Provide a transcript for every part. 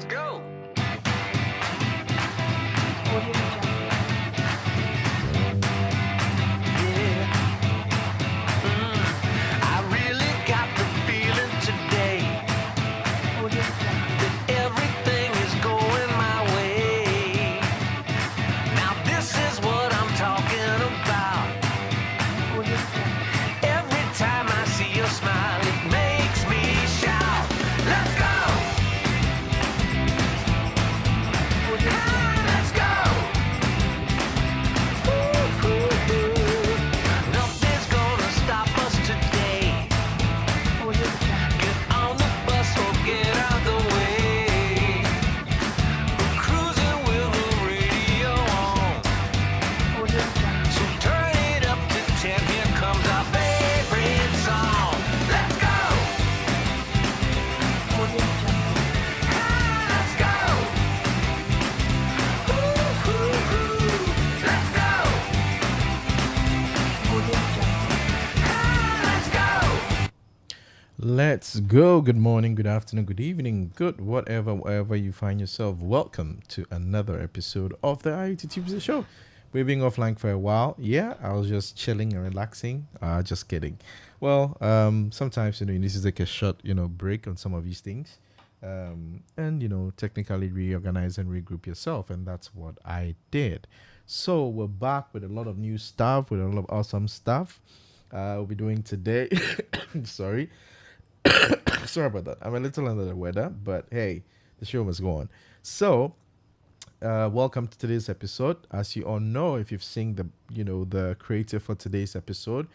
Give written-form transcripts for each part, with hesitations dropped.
Let's go. I really got the feeling today that everything is going my way. Now this is what I'm talking about. Every time I see your smile, it makes me shout. Let's go. Let's go. Nothing's gonna stop us today. Get on the bus or get out the way. We're cruising with the radio on. So turn it up to 10. Here comes our favorite song. Let's go. Let's go. Let's go. Let's go. Let's go. Good morning, good afternoon, good evening, good wherever you find yourself. Welcome to another episode of the IoT Tuesday show. We've been offline for a while. Yeah, I was just chilling and relaxing. Just kidding. Well, sometimes you need to take a short, break on some of these things, and technically reorganize and regroup yourself, and that's what I did. So we're back with a lot of new stuff, with a lot of awesome stuff. We'll be doing today. Sorry. Sorry about that. I'm a little under the weather, but hey, the show must go on. So, welcome to today's episode. As you all know, if you've seen the creative for today's episode,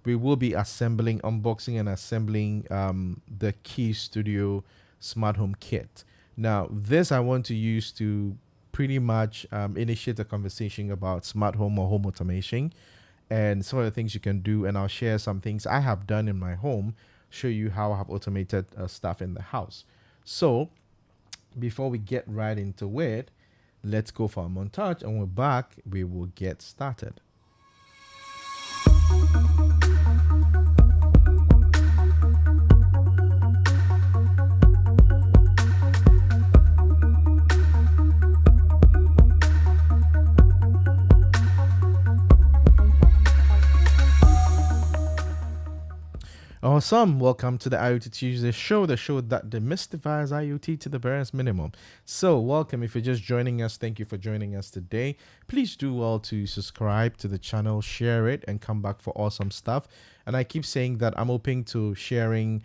we will be unboxing and assembling the Keyestudio Smart Home Kit. Now, this I want to use to pretty much initiate a conversation about smart home or home automation and some of the things you can do. And I'll share some things I have done in my home, show you how I have automated stuff in the house. So before we get right into it, let's go for a montage, and when we're back, we will get started. Awesome. Welcome to the IoT Tuesday show, the show that demystifies IoT to the barest minimum. So welcome. If you're just joining us, thank you for joining us today. Please do well to subscribe to the channel, share it, and come back for awesome stuff. And I keep saying that I'm open to sharing,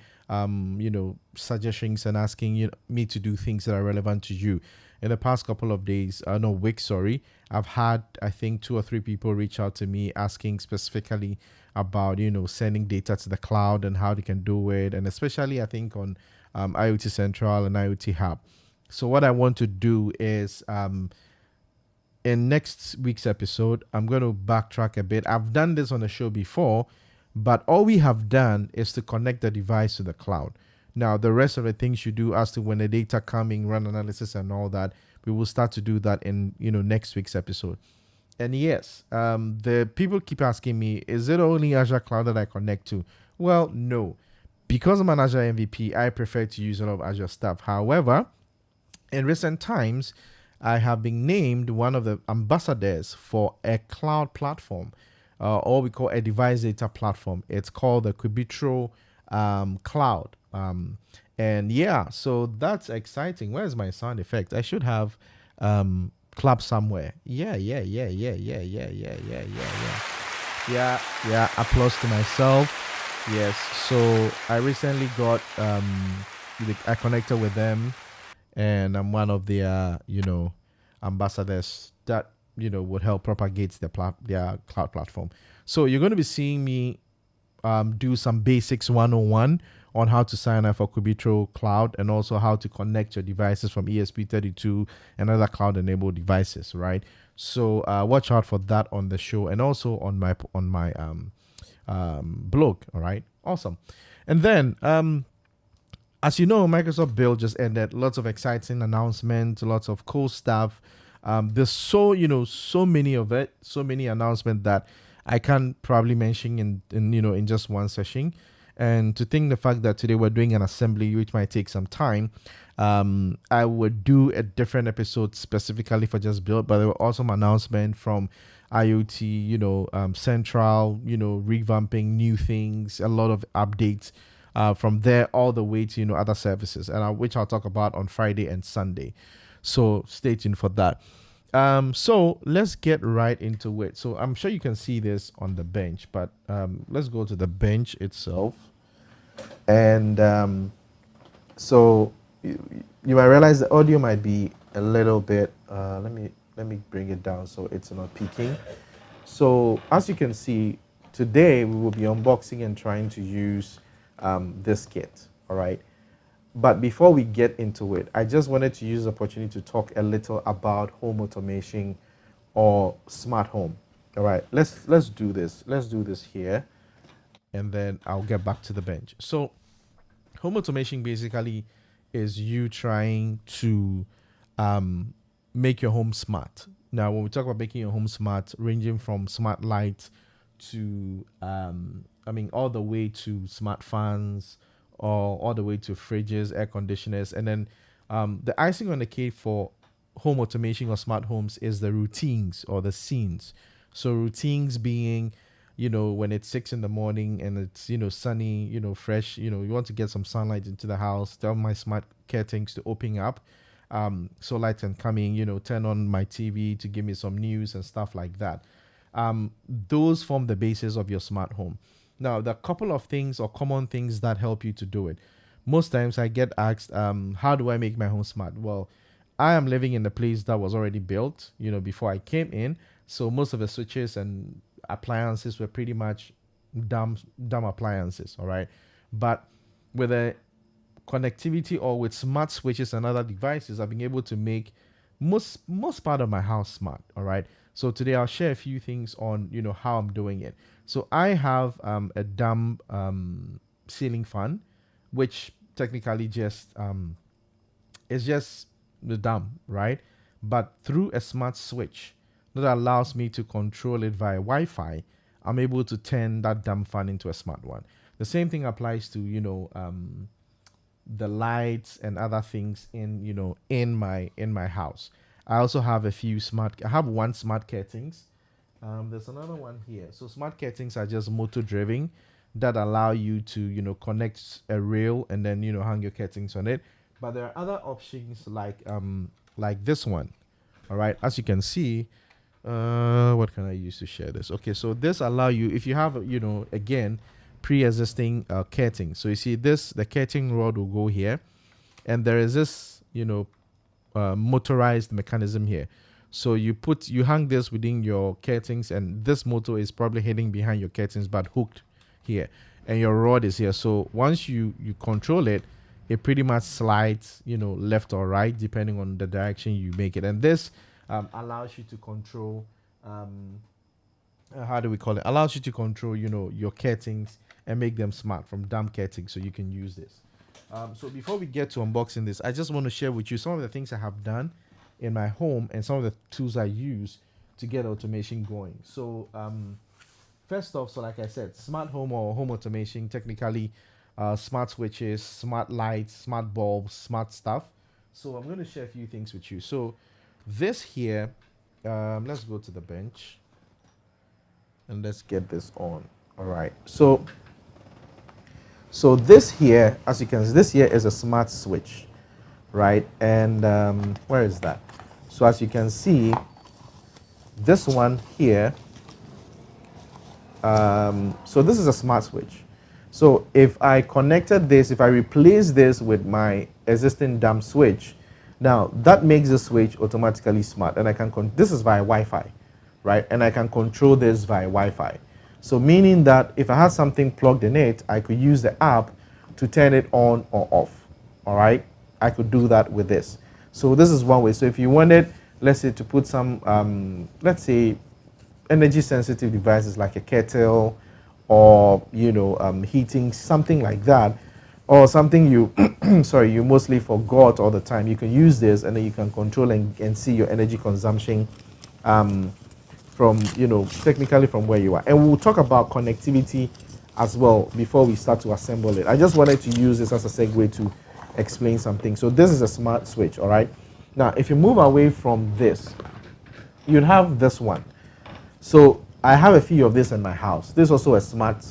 suggestions and asking me to do things that are relevant to you. In the past couple of weeks, I've had, I think, 2 or 3 people reach out to me asking specifically about, sending data to the cloud and how they can do it. And especially, I think, on IoT Central and IoT Hub. So what I want to do is, in next week's episode, I'm going to backtrack a bit. I've done this on the show before, but all we have done is to connect the device to the cloud. Now, the rest of the things you do as to when the data coming, run analysis and all that, we will start to do that in, next week's episode. And yes, the people keep asking me, is it only Azure Cloud that I connect to? Well, no. Because I'm an Azure MVP, I prefer to use a lot of Azure stuff. However, in recent times, I have been named one of the ambassadors for a cloud platform, or we call a device data platform. It's called the Keyestudio Cloud. And yeah, so that's exciting. Where's my sound effect? I should have clap somewhere. Yeah. Applause to myself. Yes. So I recently got I connected with them, and I'm one of their ambassadors that would help propagate their cloud platform. So you're going to be seeing me do some basics 101 on how to sign up for Keyestudio Cloud, and also how to connect your devices from ESP32 and other cloud-enabled devices, right? So watch out for that on the show, and also on my blog. All right, awesome. And then as you know, Microsoft Build just ended. Lots of exciting announcements, lots of cool stuff. There's so many of it, so many announcements that I can't probably mention in just one session. And to think the fact that today we're doing an assembly, which might take some time, I would do a different episode specifically for just build, but there were awesome announcement from IoT, Central, revamping new things, a lot of updates from there all the way to, other services, and which I'll talk about on Friday and Sunday. So stay tuned for that. So let's get right into it. So I'm sure you can see this on the bench, but let's go to the bench itself. And so you might realize the audio might be a little bit, let me bring it down so it's not peaking. So as you can see, today we will be unboxing and trying to use this kit, all right? But before we get into it, I just wanted to use the opportunity to talk a little about home automation or smart home. All right, let's do this. Let's do this here, and then I'll get back to the bench. So home automation basically is you trying to make your home smart. Now, when we talk about making your home smart, ranging from smart lights to, all the way to smart fans, or all the way to fridges, air conditioners. And then the icing on the cake for home automation or smart homes is the routines or the scenes. So routines being, when it's 6 in the morning and it's, sunny, fresh, you want to get some sunlight into the house, tell my smart curtains to open up. So light can come in, turn on my TV to give me some news and stuff like that. Those form the basis of your smart home. Now, there are a couple of things or common things that help you to do it. Most times I get asked, how do I make my home smart? Well, I am living in a place that was already built, before I came in. So most of the switches and appliances were pretty much dumb appliances, all right? But with a connectivity or with smart switches and other devices, I've been able to make most part of my house smart, all right? So today I'll share a few things on, how I'm doing it. So I have a dumb ceiling fan, which technically just is just the dumb, right? But through a smart switch that allows me to control it via Wi-Fi, I'm able to turn that dumb fan into a smart one. The same thing applies to the lights and other things in my house. I also have I have one smart curtains. There's another one here. So smart curtains are just motor driven that allow you to, connect a rail and then, hang your curtains on it. But there are other options like this one. All right. As you can see, what can I use to share this? Okay. So this allow you, if you have, again, pre-existing curtain. So you see the curtain rod will go here, and there is this, motorized mechanism here. So you hang this within your curtains, and this motor is probably heading behind your curtains but hooked here, and your rod is here. So once you control it, it pretty much slides left or right depending on the direction you make it. And this allows you to control how do we call it, allows you to control your curtains and make them smart from dumb curtains. So you can use this. So before we get to unboxing this, I just want to share with you some of the things I have done in my home and some of the tools I use to get automation going. So first off, so like I said, smart home or home automation, technically smart switches, smart lights, smart bulbs, smart stuff. So I'm going to share a few things with you. So this here, let's go to the bench and let's get this on. All right. So this here, as you can see, this here is a smart switch, right? And where is that? So as you can see, this one here, so this is a smart switch. So if I connected this, if I replace this with my existing dumb switch, now that makes the switch automatically smart, and I can this is via Wi-Fi, right? And I can control this via Wi-Fi. So meaning that if I had something plugged in it, I could use the app to turn it on or off. All right, I could do that with this. So this is one way. So if you wanted, let's say, to put some, let's say, energy sensitive devices like a kettle or heating, something like that, or something you you mostly forgot all the time, you can use this and then you can control and see your energy consumption from technically from where you are. And we'll talk about connectivity as well before we start to assemble it. I just wanted to use this as a segue to explain something. So this is a smart switch, all right? Now, if you move away from this, you'd have this one. So I have a few of this in my house. This is also a smart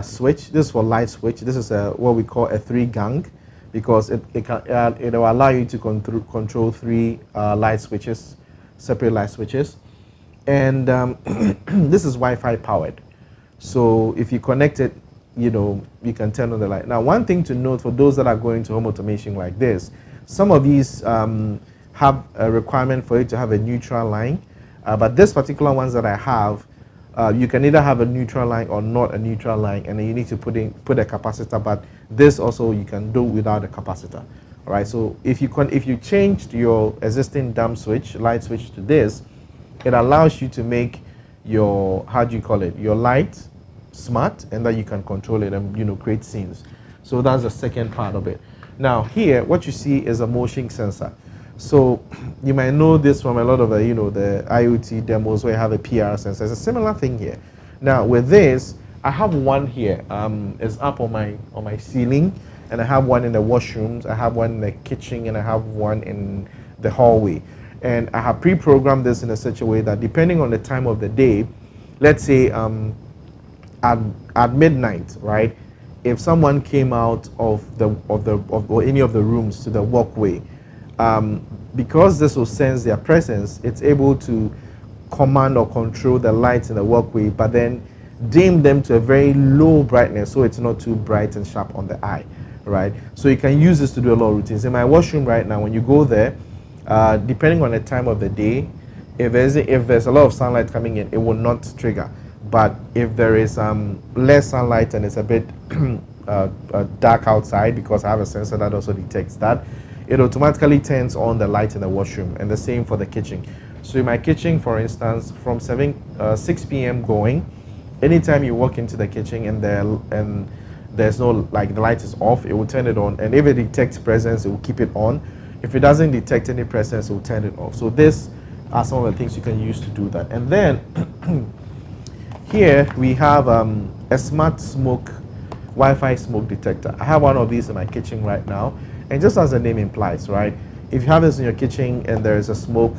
switch. This is for light switch. This is what we call a 3-gang, because it will allow you to control 3 light switches, separate light switches. And this is Wi-Fi powered. So if you connect it, you can turn on the light. Now, one thing to note for those that are going to home automation like this, some of these have a requirement for it to have a neutral line. But this particular ones that I have, you can either have a neutral line or not a neutral line, and then you need to put a capacitor. But this also you can do without a capacitor. All right. So if you changed your existing dumb switch, light switch to this, it allows you to make your, how do you call it, your light smart, and that you can control it and create scenes. So that's the second part of it. Now here, what you see is a motion sensor. So you might know this from a lot of the the IoT demos where you have a PR sensor. It's a similar thing here. Now with this, I have one here. It's up on my ceiling, and I have one in the washrooms. I have one in the kitchen, and I have one in the hallway. And I have pre-programmed this in such a way that depending on the time of the day, let's say at midnight, right? If someone came out of any of the rooms to the walkway, because this will sense their presence, it's able to command or control the lights in the walkway, but then dim them to a very low brightness so it's not too bright and sharp on the eye, right? So you can use this to do a lot of routines. In my washroom right now, when you go there, depending on the time of the day, if there's a lot of sunlight coming in, it will not trigger. But if there is less sunlight and it's a bit dark outside, because I have a sensor that also detects that, it automatically turns on the light in the washroom, and the same for the kitchen. So in my kitchen, for instance, from 6 p.m. going, anytime you walk into the kitchen and there's no, like, the light is off, it will turn it on, and if it detects presence, it will keep it on. If it doesn't detect any presence, it will turn it off. So these are some of the things you can use to do that. And then here we have a smart smoke, Wi-Fi smoke detector. I have one of these in my kitchen right now. And just as the name implies, right? If you have this in your kitchen and there is a smoke,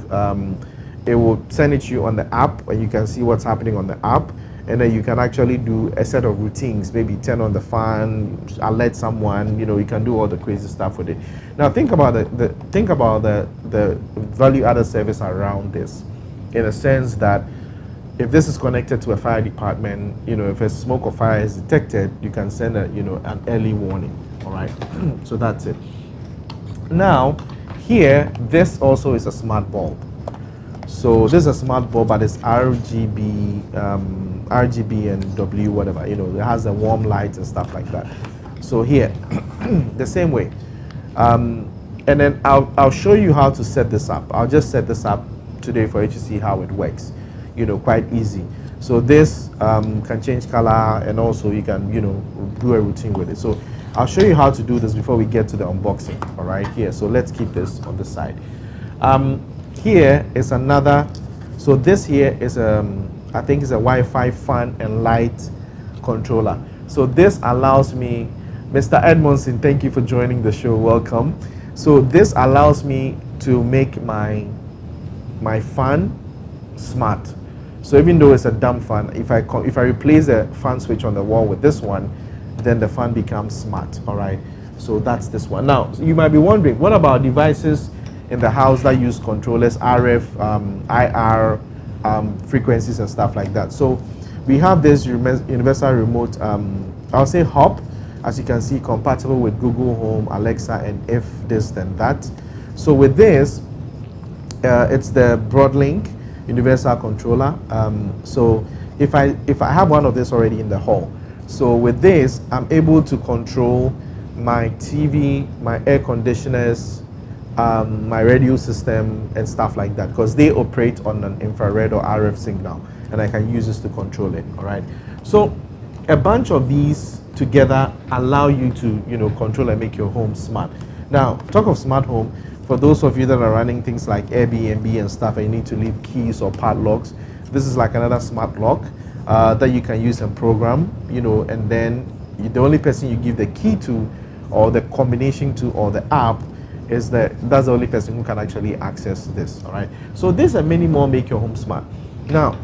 it will send it to you on the app, and you can see what's happening on the app. And then you can actually do a set of routines, maybe turn on the fan, alert someone, you can do all the crazy stuff with it. Now think about the value added service around this, in a sense that if this is connected to a fire department, if a smoke or fire is detected, you can send an early warning. All right. So that's it. Now here, this also is a smart bulb. So this is a smart bulb, but it's RGB and W, whatever, it has a warm light and stuff like that. So here, the same way. And then I'll show you how to set this up. I'll just set this up today for you to see how it works, quite easy. So this can change color, and also you can, do a routine with it. So I'll show you how to do this before we get to the unboxing, all right, here. So let's keep this on the side. Here is another, so this here is, I think it's a Wi-Fi fan and light controller. So this allows me, Mr. Edmondson, thank you for joining the show, welcome. So this allows me to make my fan smart. So even though it's a dumb fan, if I replace the fan switch on the wall with this one, then the fan becomes smart. All right, so that's this one. Now you might be wondering, what about devices in the house that use controllers, RF, IR, frequencies and stuff like that? So we have this universal remote, I'll say hub, as you can see, compatible with Google Home, Alexa, and if this then that. So with this, it's the Broadlink universal controller. So if I have one of this already in the hall, so with this, I'm able to control my TV, my air conditioners, my radio system and stuff like that, because they operate on an infrared or RF signal, and I can use this to control it. All right. So a bunch of these together allow you to control and make your home smart. Now, talk of smart home, for those of you that are running things like Airbnb and stuff, and you need to leave keys or padlocks, this is like another smart lock. that you can use and program, and then the only person you give the key to, or the combination to, or the app, that's the only person who can actually access this. All right. So this and many more make your home smart. Now,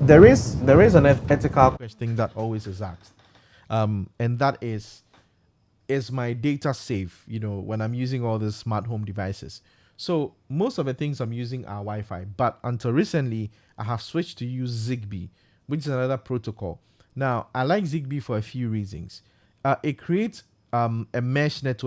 there is an ethical question that always is asked, and that is my data safe, when I'm using all these smart home devices? So most of the things I'm using are Wi-Fi, but until recently, I have switched to use Zigbee, which is another protocol. Now, I like Zigbee for a few reasons. It creates a mesh network